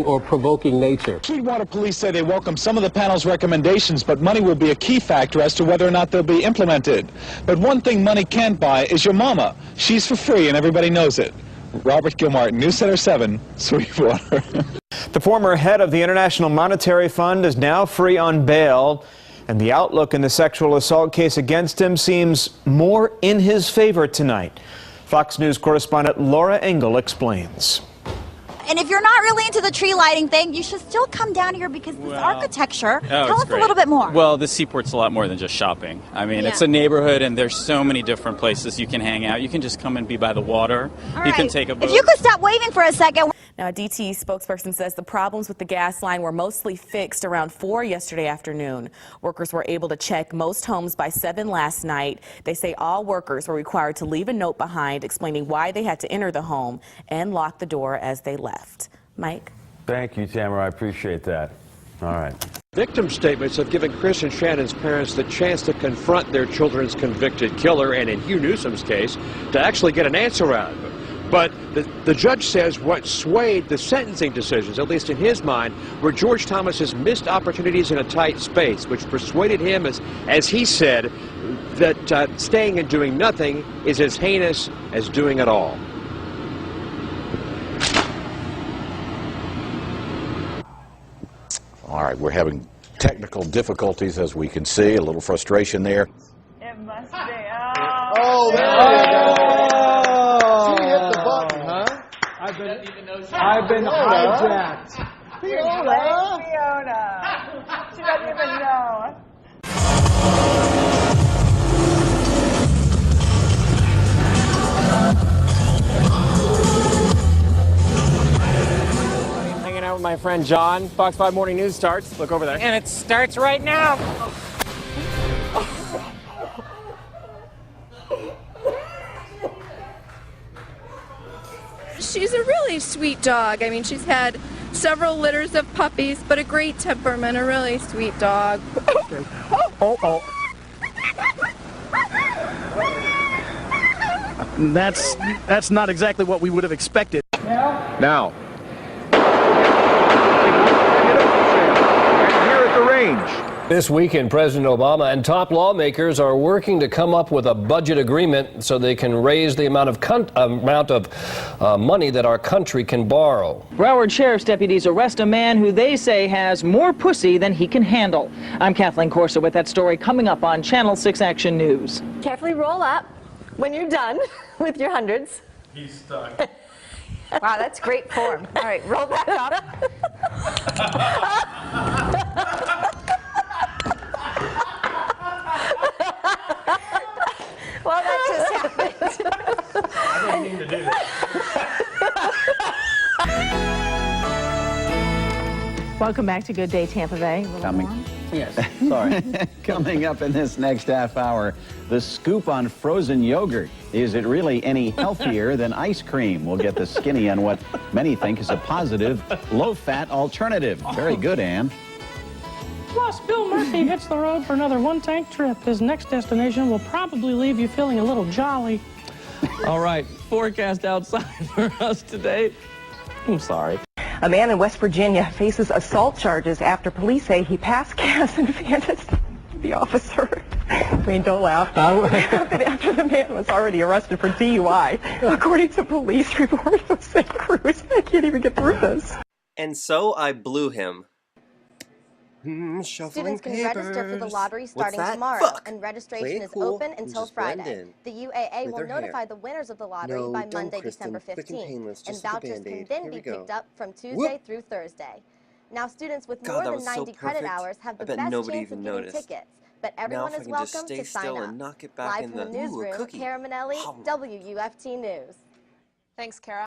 or provoking nature. Sweetwater police say they welcome some of the panel's recommendations, but money will be a key factor as to whether or not they'll be implemented. But one thing money can't buy is your mama. She's for free and everybody knows it. Robert Gilmartin, News Center 7, Sweetwater. The former head of the International Monetary Fund is now free on bail, and the outlook in the sexual assault case against him seems more in his favor tonight. Fox News correspondent Laura Engel explains. And if you're not really into the tree lighting thing, you should still come down here because this architecture. Tell us a little bit more. Well, the Seaport's a lot more than just shopping. I mean, it's a neighborhood, and there's so many different places you can hang out. You can just come and be by the water. All you right. can take a boat. If you could stop waving for a second. Now, a DTE spokesperson says the problems with the gas line were mostly fixed around 4 yesterday afternoon. Workers were able to check most homes by 7 last night. They say all workers were required to leave a note behind explaining why they had to enter the home and lock the door as they left. Mike? Thank you, Tamara. I appreciate that. All right. Victim statements have given Chris and Shannon's parents the chance to confront their children's convicted killer, and in Hugh Newsom's case, to actually get an answer out of him. But the judge says what swayed the sentencing decisions, at least in his mind, were George Thomas's missed opportunities in a tight space, which persuaded him, as he said, that staying and doing nothing is as heinous as doing it all. All right, we're having technical difficulties, as we can see. A little frustration there. It must be. Oh, there you go. She hit the button, huh? I've been hijacked. Fiona. She doesn't even know. Hanging out with my friend John. Fox 5 Morning News starts. Look over there. And it starts right now. She's a really sweet dog. I mean, she's had several litters of puppies, but a great temperament, a really sweet dog. That's not exactly what we would have expected. Now, here at the range. This weekend, President Obama and top lawmakers are working to come up with a budget agreement so they can raise the amount of money that our country can borrow. Broward Sheriff's deputies arrest a man who they say has more pussy than he can handle. I'm Kathleen Corsa with that story coming up on Channel 6 Action News. Carefully roll up when you're done with your hundreds. He's stuck. Wow, that's great form. All right, roll back up. Well, that just happened. I didn't mean to do that. Welcome back to Good Day Tampa Bay. Yes, sorry. Coming up in this next half hour, the scoop on frozen yogurt. Is it really any healthier than ice cream? We'll get the skinny on what many think is a positive, low-fat alternative. Very good, Ann. Plus, Bill Murphy hits the road for another one-tank trip. His next destination will probably leave you feeling a little jolly. All right, forecast outside for us today. I'm sorry. A man in West Virginia faces assault charges after police say he passed gas and fanned the officer. Wayne, don't laugh. After the man was already arrested for DUI, according to police reports of St. Cruz. I can't even get through this. And so I blew him. Students can register for the lottery starting tomorrow, and registration is open until Friday. The UAA will notify the winners of the lottery by Monday, December 15th, and vouchers can then be picked up from Tuesday through Thursday. Now, students with more than 90 credit hours have the best chance of getting tickets, but everyone is welcome to sign up. Live from the newsroom, Kara Minnelli, WUFT News. Thanks, Kara.